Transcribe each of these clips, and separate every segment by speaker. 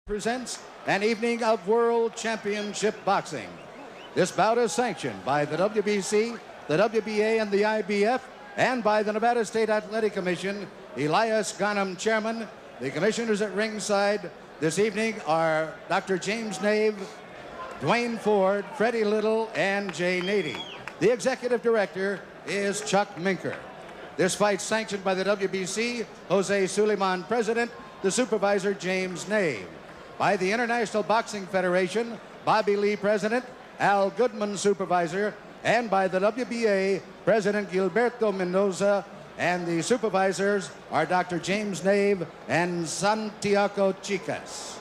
Speaker 1: presents an evening of World Championship Boxing. This bout is sanctioned by the WBC, the WBA, and the IBF, and by the Nevada State Athletic Commission. Elias Garnham, chairman. The commissioners at ringside this evening are Dr. James Nave, Dwayne Ford, Freddie Little, and Jay Nady. The executive director is Chuck Minker. This fight sanctioned by the WBC, Jose Suleiman, president, the supervisor, James Nave. By the International Boxing Federation, Bobby Lee, president, Al Goodman, supervisor, and by the WBA, President Gilberto Mendoza, and the supervisors are Dr. James Nave and Santiago Chicas.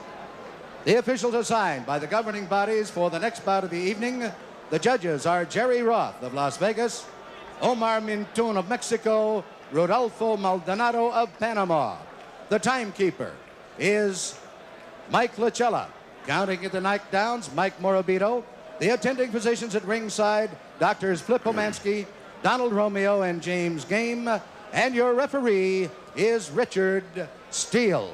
Speaker 1: The officials assigned by the governing bodies for the next bout of the evening. The judges are Jerry Roth of Las Vegas, Omar Mintun of Mexico, Rodolfo Maldonado of Panama. The timekeeper is Mike Lachella. Counting at the knockdowns, Mike Morabito. The attending physicians at ringside, Doctors Flip Omansky, Donald Romeo, and James Game. And your referee is Richard Steele.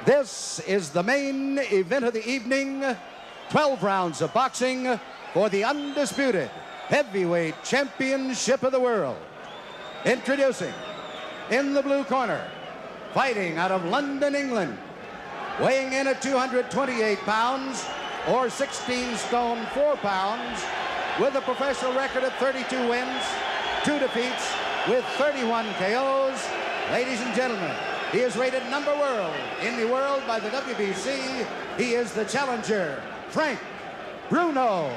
Speaker 1: This is the main event of the evening. 12 rounds of boxing for the undisputed heavyweight championship of the world. Introducing, in the blue corner, fighting out of London, England, weighing in at 228 pounds, or 16 stone 4 pounds, with a professional record of 32 wins, 2 defeats, with 31 KOs. Ladies and gentlemen, he is rated number world in the world by the WBC. He is the challenger, Frank Bruno.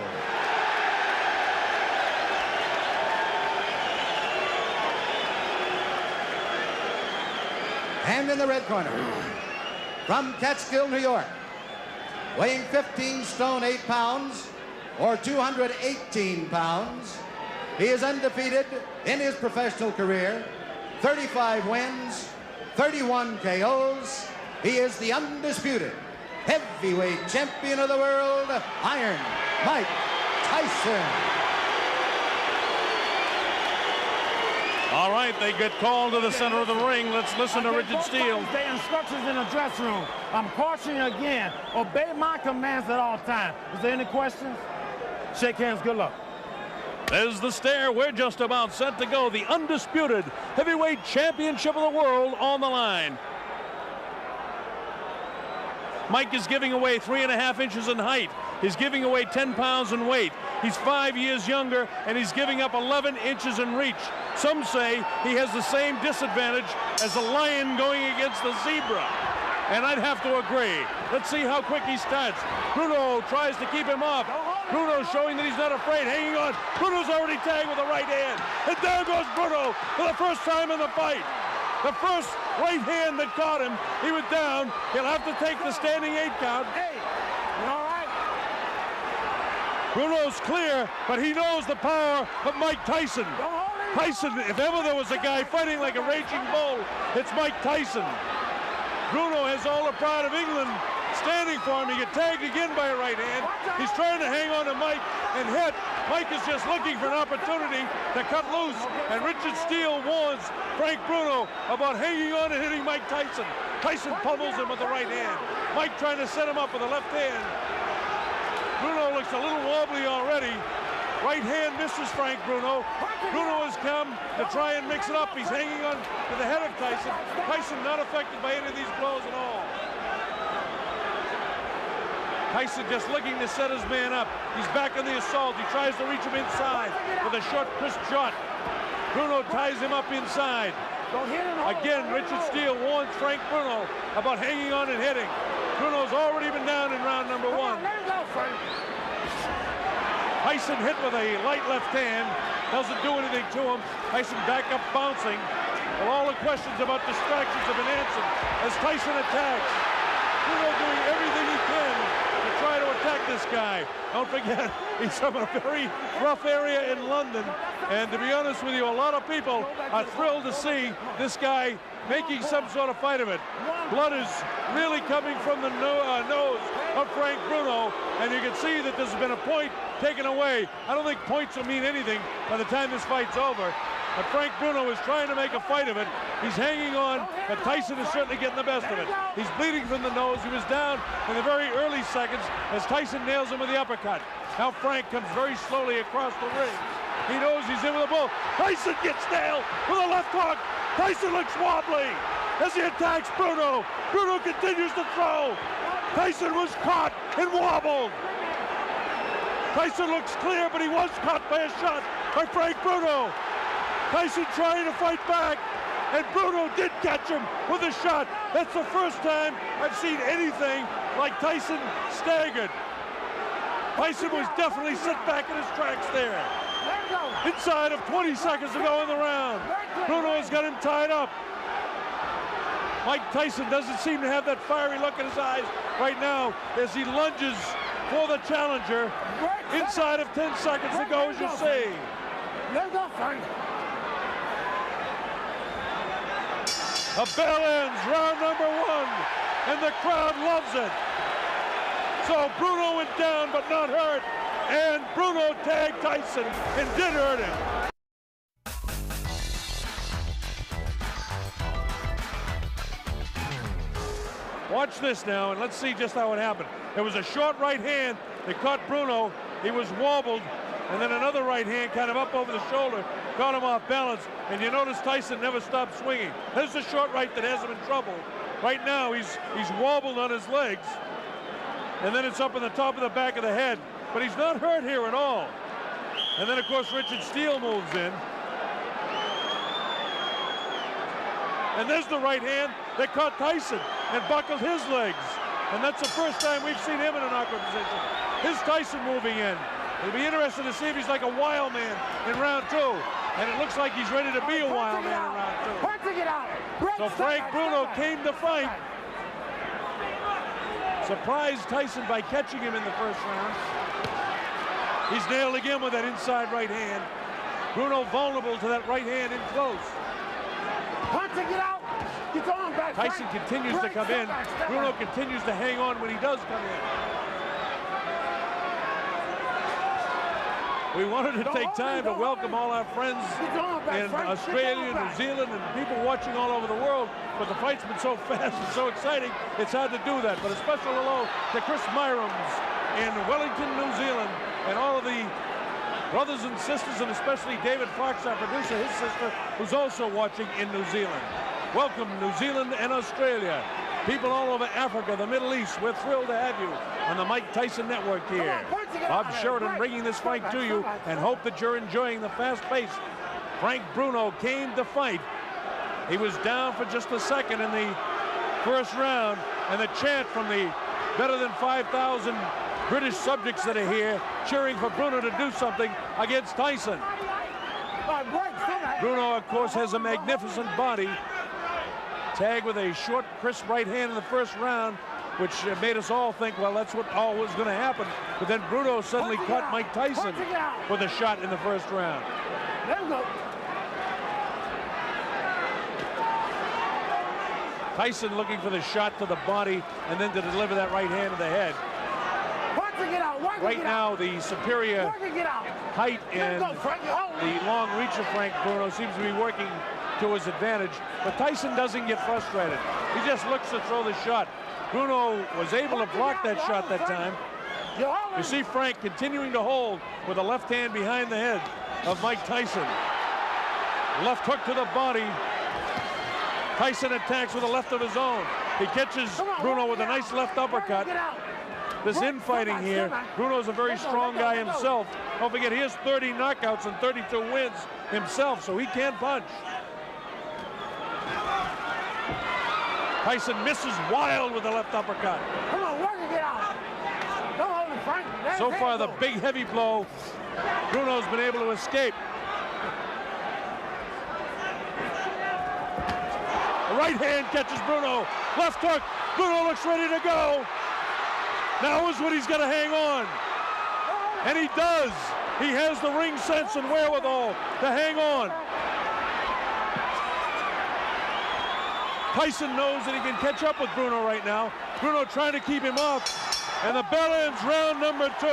Speaker 1: And in the red corner, from Catskill, New York, weighing 15 stone 8 pounds, or 218 pounds. He is undefeated in his professional career, 35 wins, 31 KOs. He is the undisputed heavyweight champion of the world, Iron Mike Tyson.
Speaker 2: All right, they get called to the center of the ring. Let's listen to Richard Steele.
Speaker 3: The instructions in the dressing room. I'm cautioning you again. Obey my commands at all times. Is there any questions? Shake hands. Good luck.
Speaker 2: There's the stare. We're just about set to go. The undisputed heavyweight championship of the world on the line. Mike is giving away 3.5 inches in height. He's giving away 10 pounds in weight. He's 5 years younger, and he's giving up 11 inches in reach. Some say he has the same disadvantage as a lion going against the zebra. And I'd have to agree. Let's see how quick he starts. Bruno tries to keep him off. Bruno showing that he's not afraid, hanging on. Bruno's already tagged with a right hand. And there goes Bruno for the first time in the fight. The first right hand that caught him, he was down. He'll have to take the standing 8 count.
Speaker 3: Hey, you all right?
Speaker 2: Bruno's clear, but he knows the power of Mike Tyson. Tyson, if ever there was a guy fighting like a raging bull, it's Mike Tyson. Bruno has all the pride of England standing for him. He get tagged again by a right hand. He's trying to hang on to Mike and hit. Mike is just looking for an opportunity to cut loose. And Richard Steele warns Frank Bruno about hanging on and hitting Mike Tyson. Tyson pummels him with the right hand. Mike trying to set him up with the left hand. Bruno looks a little wobbly already. Right hand misses Frank Bruno. Bruno has come to try and mix it up. He's hanging on to the head of Tyson. Tyson not affected by any of these blows at all. Tyson just looking to set his man up. He's back on the assault. He tries to reach him inside with a short, crisp shot. Bruno ties him up inside. Again, Richard Steele warns Frank Bruno about hanging on and hitting. Bruno's already been down in round number 1. Tyson hit with a light left hand. Doesn't do anything to him. Tyson back up bouncing. Well, all the questions about distractions have been answered as Tyson attacks. Bruno doing everything he can to try to attack this guy. Don't forget, he's from a very rough area in London. And to be honest with you, a lot of people are thrilled to see this guy making some sort of fight of it. Blood is really coming from the nose of Frank Bruno, and you can see that there's been a point taken away. I don't think points will mean anything by the time this fight's over. But Frank Bruno is trying to make a fight of it. He's hanging on, but Tyson is certainly getting the best of it. He's bleeding from the nose. He was down in the very early seconds as Tyson nails him with the uppercut. Now Frank comes very slowly across the ring. He knows he's in with a bull. Tyson gets nailed with a left hook. Tyson looks wobbly as he attacks Bruno. Bruno continues to throw. Tyson was caught and wobbled. Tyson looks clear, but he was caught by a shot by Frank Bruno. Tyson trying to fight back, and Bruno did catch him with a shot. That's the first time I've seen anything like Tyson staggered. Tyson was definitely set back in his tracks there. Inside of 20 seconds to go in the round. Bruno has got him tied up. Mike Tyson doesn't seem to have that fiery look in his eyes right now as he lunges for the challenger. Inside of 10 seconds to go, as you see.
Speaker 3: Let's go, Frank.
Speaker 2: A bell ends round number 1, and the crowd loves it. So Bruno went down but not hurt, and Bruno tagged Tyson and did hurt him. Watch this now, and let's see just how it happened. There was a short right hand that caught Bruno. He was wobbled, and then another right hand kind of up over the shoulder caught him off balance, and you notice Tyson never stopped swinging. There's the short right that has him in trouble. Right now, he's wobbled on his legs, and then it's up in the top of the back of the head, but he's not hurt here at all. And then, of course, Richard Steele moves in. And there's the right hand that caught Tyson and buckled his legs. And that's the first time we've seen him in an awkward position. Here's Tyson moving in. It'll be interesting to see if he's like a wild man in round 2. And it looks like he's ready to be a wild man in round 2. So Frank Bruno came to fight. Surprised Tyson by catching him in the first round. He's nailed again with that inside right hand. Bruno vulnerable to that right hand in close. Tyson continues to come in. Bruno continues to hang on when he does come in. We wanted to take time to welcome all our friends in Australia, New Zealand, and people watching all over the world, but the fight's been so fast and so exciting, it's hard to do that. But a special hello to Chris Myrams in Wellington, New Zealand, and all of the brothers and sisters, and especially David Fox, our producer, his sister, who's also watching in New Zealand. Welcome, New Zealand and Australia. People all over Africa, the Middle East, we're thrilled to have you on the Mike Tyson Network here. Bob Sheridan bringing this fight to you, and hope that you're enjoying the fast pace. Frank Bruno came to fight. He was down for just a second in the first round, and the chant from the better than 5,000 British subjects that are here cheering for Bruno to do something against Tyson. Bruno, of course, has a magnificent body. Tagged with a short, crisp right hand in the first round, which made us all think, well, that's what all was going to happen. But then Bruno suddenly caught Mike Tyson with a shot in the first round. Tyson looking for the shot to the body and then to deliver that right hand to the head. Right now, the superior height and the long reach of Frank Bruno seems to be working to his advantage, but Tyson doesn't get frustrated. He just looks to throw the shot. Bruno was able to block that shot that time. You see Frank continuing to hold with a left hand behind the head of Mike Tyson. Left hook to the body. Tyson attacks with a left of his own. He catches Bruno with a nice left uppercut. This infighting here, Bruno's a very strong guy himself. Don't forget, he has 30 knockouts and 32 wins himself, so he can punch. Tyson misses wild with the left uppercut.
Speaker 3: Come on, work it out. Don't hold him, Frank.
Speaker 2: So far, the big heavy blow, Bruno's been able to escape. The right hand catches Bruno. Left hook. Bruno looks ready to go. Now is when he's got to hang on. And he does. He has the ring sense and wherewithal to hang on. Tyson knows that he can catch up with Bruno right now. Bruno trying to keep him up. And the bell ends round number 2.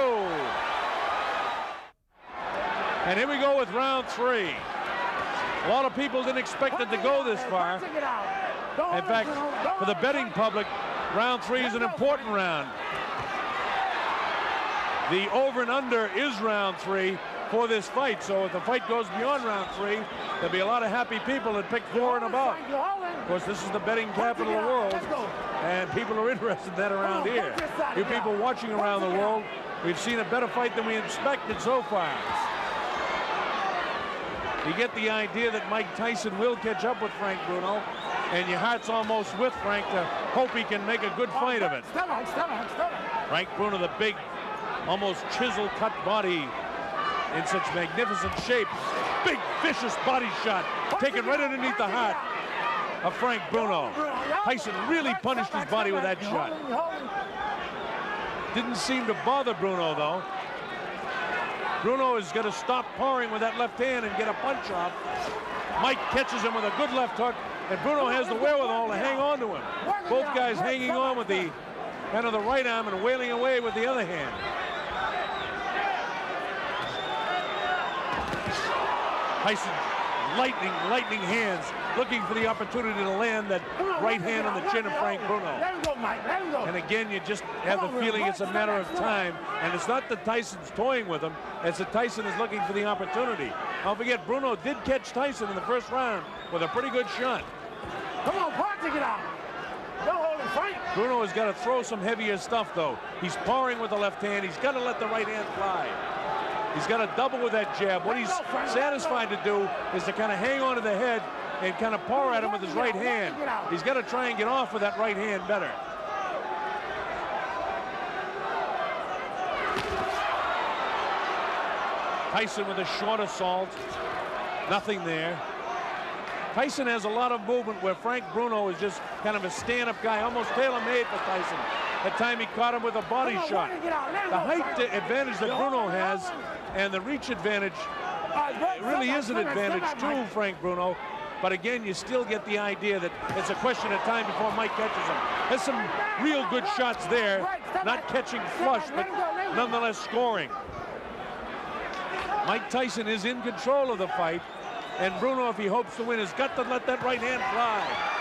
Speaker 2: And here we go with round 3. A lot of people didn't expect it to go this far. In fact, for the betting public, round 3 is an important round. The over and under is round 3 for this fight. So if the fight goes beyond round 3, there'll be a lot of happy people that pick 4 and above. Of course, this is the betting capital of the world, and people are interested in that around here. You people watching around the world, we've seen a better fight than we expected so far. You get the idea that Mike Tyson will catch up with Frank Bruno, and your heart's almost with Frank to hope he can make a good fight of it. Frank Bruno, the big, almost chisel-cut body in such magnificent shape. Big, vicious body shot taken right underneath the heart of Frank Bruno. Tyson really punished his body with that shot. Didn't seem to bother Bruno, though. Bruno is going to stop powering with that left hand and get a punch off. Mike catches him with a good left hook, and Bruno has the wherewithal to hang on to him. Both guys hanging on with the kind of the right arm and wailing away with the other hand. Tyson, lightning hands, looking for the opportunity to land that right hand on the chin of Frank Bruno.
Speaker 3: Let him go, Mike. Let him go.
Speaker 2: And again, you just have the feeling it's a matter of time. And it's not that Tyson's toying with him, it's that Tyson is looking for the opportunity. Don't forget, Bruno did catch Tyson in the first round with a pretty good shot.
Speaker 3: Come on, Party, get out. Don't hold him, Frank.
Speaker 2: Bruno has got to throw some heavier stuff, though. He's powering with the left hand. He's got to let the right hand fly. He's got to double with that jab. What he's satisfied to do is to kind of hang on to the head and kind of power at him with his right hand. He's got to try and get off with that right hand better. Tyson with a short assault. Nothing there. Tyson has a lot of movement where Frank Bruno is just kind of a stand-up guy, almost tailor-made for Tyson. That time he caught him with a body shot. The height advantage that Bruno has and the reach advantage really is an advantage to Frank Bruno. But again, you still get the idea that it's a question of time before Mike catches him. There's some real good shots there, not catching flush, but nonetheless scoring. Mike Tyson is in control of the fight, and Bruno, if he hopes to win, has got to let that right hand fly.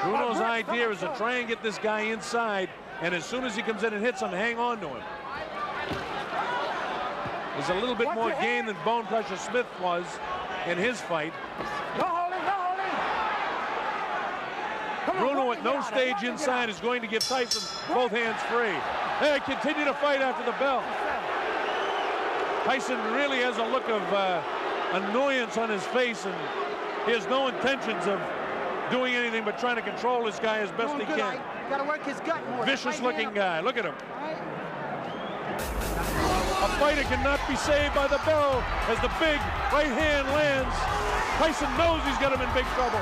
Speaker 2: Bruno's idea is to try and get this guy inside, and as soon as he comes in and hits him, hang on to him. There's a little bit more game than Bone Crusher Smith was in his fight. Bruno at no stage inside is going to give Tyson both hands free. They continue to fight after the bell. Tyson really has a look of annoyance on his face, and he has no intentions of doing anything but trying to control this guy as best he can.
Speaker 4: Got to work his gut more.
Speaker 2: Vicious-looking guy. Look at him. A fighter cannot be saved by the bell as the big right hand lands. Tyson knows he's got him in big trouble.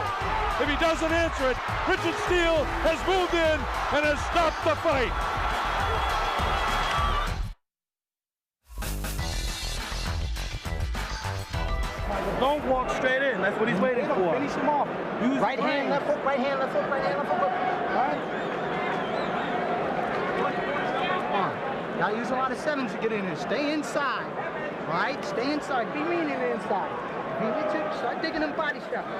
Speaker 2: If he doesn't answer it, Richard Steele has moved in and has stopped the fight.
Speaker 5: Don't walk straight in. That's what he's waiting for.
Speaker 4: Finish him off.
Speaker 5: Use
Speaker 4: right hand, left hook, right hand, left hook, right hand, left hook. All right. Come on. Y'all use a lot of sevens to get in there. Stay inside. All right? Stay inside. Be mean in the inside. Be Richard. Start digging them body straps.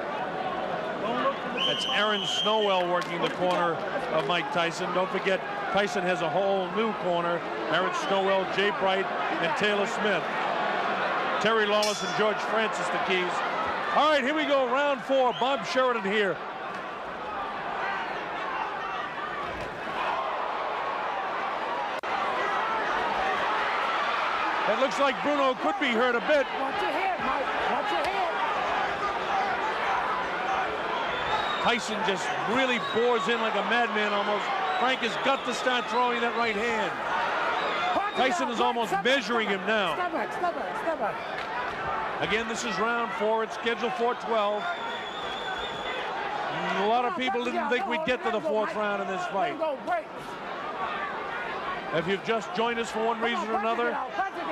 Speaker 2: That's Aaron Snowell working the corner of Mike Tyson. Don't forget, Tyson has a whole new corner. Aaron Snowell, Jay Bright, and Taylor Smith. Terry Lawless and George Francis, the keys. All right, here we go, round 4. Bob Sheridan here. It looks like Bruno could be hurt a bit.
Speaker 3: Watch your head, Mike. Watch your head.
Speaker 2: Tyson just really bores in like a madman almost. Frank has got to start throwing that right hand. Tyson is almost measuring him now.
Speaker 3: Step back, step back, step back.
Speaker 2: Again, this is round 4. It's scheduled for 12. A lot of people didn't think we'd get to the 4th round in this fight. If you've just joined us for one reason or another,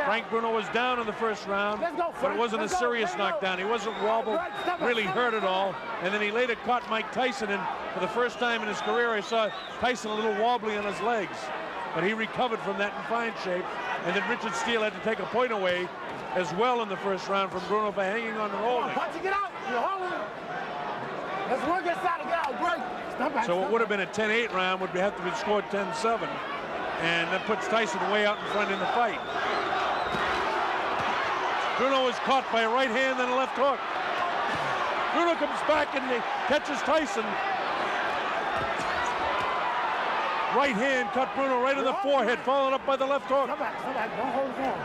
Speaker 2: Frank Bruno was down in the first round, but it wasn't a serious knockdown. He wasn't wobbled, really hurt at all. And then he later caught Mike Tyson, and for the first time in his career, I saw Tyson a little wobbly on his legs. but he recovered from that in fine shape. And then Richard Steele had to take a point away as well in the first round from Bruno for hanging on and holding.
Speaker 3: Punch it, get out. You're holding. Let's work inside and get out. Great. Step back,
Speaker 2: So it would have been a 10-8 round, would have to be scored 10-7. And that puts Tyson way out in front in the fight. Bruno is caught by a right hand and a left hook. Bruno comes back and catches Tyson. Right hand cut Bruno right in the forehead, followed up by the left hook.
Speaker 3: Step back. Don't hold his arm.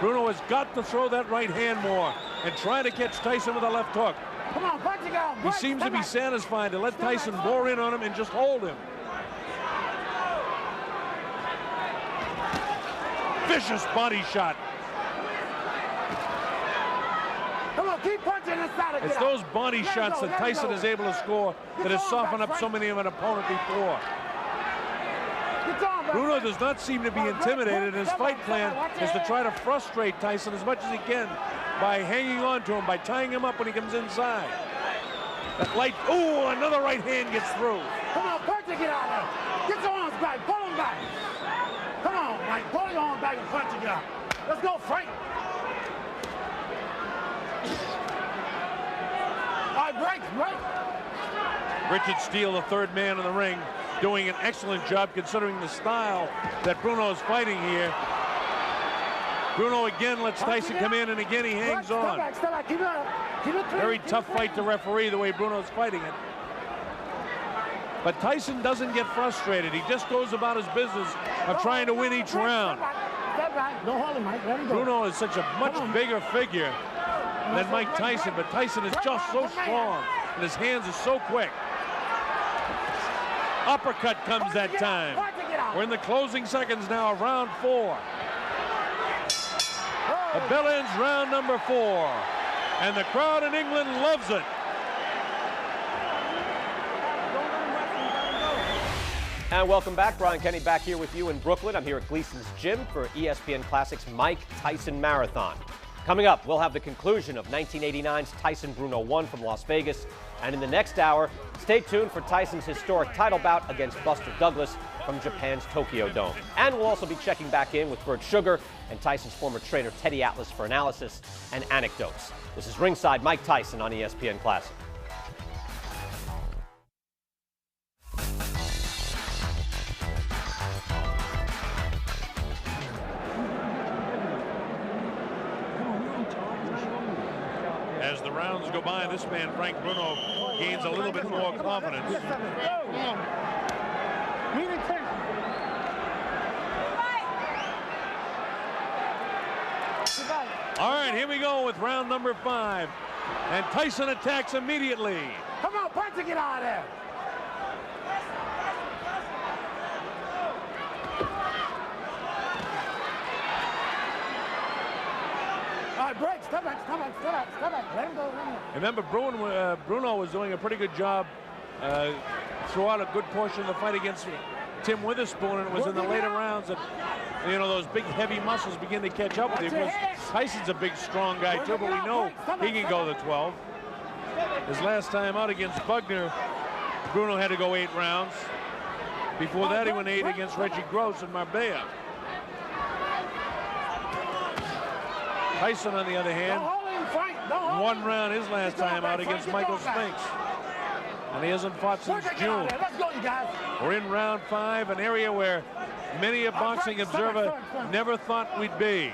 Speaker 2: Bruno has got to throw that right hand more and try to catch Tyson with a left hook.
Speaker 3: Come on, punch it out.
Speaker 2: He seems to be satisfied to let Tyson bore in on him and just hold him. Vicious body shot.
Speaker 3: Come on, keep punching inside and
Speaker 2: It's
Speaker 3: get out.
Speaker 2: those body shots that Tyson is able to score that has softened up so many of an opponent before. Bruno does not seem to be intimidated. His fight plan is to try to frustrate Tyson as much as he can by hanging on to him, by tying him up when he comes inside. That light, ooh, another right hand gets through.
Speaker 3: Come on, punch it, get out of there. Get your arms back, pull them back. Come on, Mike, pull your arms back and punch it, get out. Let's go, Frank. All right, break.
Speaker 2: Richard Steele, the third man in the ring, doing an excellent job considering the style that Bruno is fighting here. Bruno again lets Tyson come in, and again he hangs on.
Speaker 3: Step back. Keep it up. Keep it clean.
Speaker 2: Very tough fight to referee the way Bruno's fighting it. But Tyson doesn't get frustrated. He just goes about his business of trying to win each round.
Speaker 3: Step back. Don't hold him, Mike. Let him go.
Speaker 2: Bruno is such a much bigger figure than Mike Tyson, but Tyson is just so strong, and his hands are so quick. Uppercut comes that time. We're in the closing seconds now of round 4. The bell ends round number 4, and the crowd in England loves it.
Speaker 6: And welcome back. Brian Kenny back here with you in Brooklyn. I'm here at Gleason's Gym for ESPN Classic's Mike Tyson Marathon. Coming up, we'll have the conclusion of 1989's Tyson Bruno 1 from Las Vegas. And in the next hour, stay tuned for Tyson's historic title bout against Buster Douglas from Japan's Tokyo Dome. And we'll also be checking back in with Bert Sugar and Tyson's former trainer Teddy Atlas for analysis and anecdotes. This is Ringside Mike Tyson on ESPN Classic.
Speaker 2: As the rounds go by, this man, Frank Bruno, gains a little bit more confidence. All right, here we go with round number 5. And Tyson attacks immediately.
Speaker 3: Come on, punch it, get out of there. All right, break. Step back. Let him go.
Speaker 2: Remember, Bruno was doing a pretty good job throughout a good portion of the fight against Tim Witherspoon, and it was in the later rounds that, you know, those big, heavy muscles begin to catch up with him. Tyson's a big, strong guy, too, but we know he can go to 12. His last time out against Bugner, Bruno had to go 8 rounds. Before that, he went 8 against Reggie Gross in Marbella. Tyson, on the other hand, 1 round his last time out against Michael Spinks. And he hasn't fought since June. We're in round 5, an area where many a boxing observer never thought we'd be.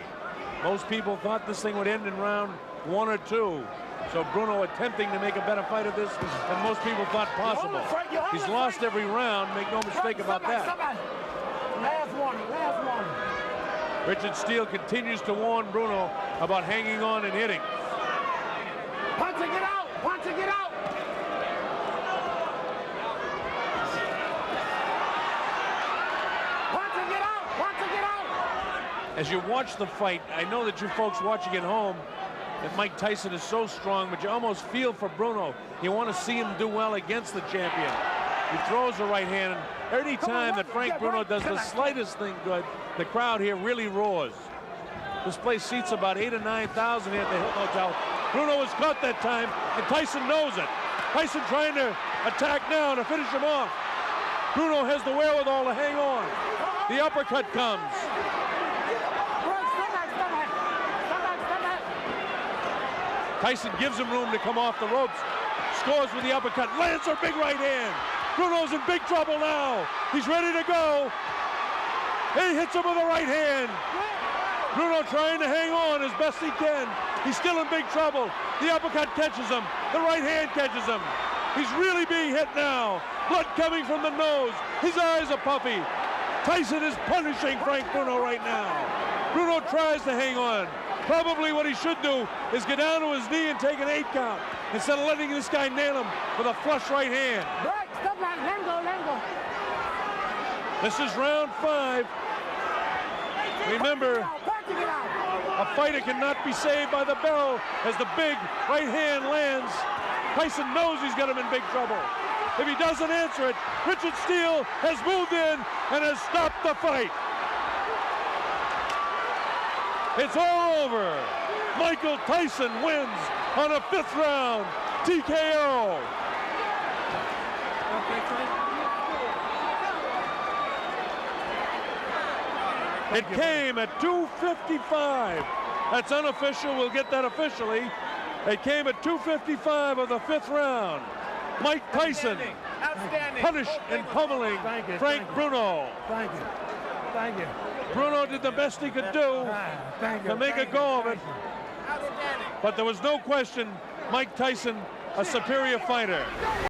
Speaker 2: Most people thought this thing would end in round 1 or 2. So Bruno attempting to make a better fight of this than most people thought possible. He's lost every round, make no mistake about that.
Speaker 3: Last warning.
Speaker 2: Richard Steele continues to warn Bruno about hanging on and hitting.
Speaker 3: Punch it, get out.
Speaker 2: As you watch the fight, I know that you folks watching at home, that Mike Tyson is so strong, but you almost feel for Bruno. You want to see him do well against the champion. He throws the right hand, and every time that Frank Bruno does the slightest thing good, the crowd here really roars. This place seats about 8,000 or 9,000 here at the Hilton Hotel. Bruno was caught that time, and Tyson knows it. Tyson trying to attack now to finish him off. Bruno has the wherewithal to hang on. The uppercut comes. Tyson gives him room to come off the ropes. Scores with the uppercut. Lands a big right hand. Bruno's in big trouble now. He's ready to go. He hits him with a right hand. Bruno trying to hang on as best he can. He's still in big trouble. The uppercut catches him. The right hand catches him. He's really being hit now. Blood coming from the nose. His eyes are puffy. Tyson is punishing Frank Bruno right now. Bruno tries to hang on. Probably what he should do is get down to his knee and take an 8 count instead of letting this guy nail him with a flush right hand. This is round 5. Remember, a fighter cannot be saved by the bell as the big right hand lands. Tyson knows he's got him in big trouble. If he doesn't answer it, Richard Steele has moved in and has stopped the fight. It's all over. Michael Tyson wins on a 5th round TKO. It came at 2:55. That's unofficial. We'll get that officially. It came at 2:55 of the 5th round. Mike Tyson punished and pummeling Frank Bruno.
Speaker 3: Thank you. Thank you.
Speaker 2: Bruno did the best he could do to make a go of it. But there was no question Mike Tyson, a superior fighter.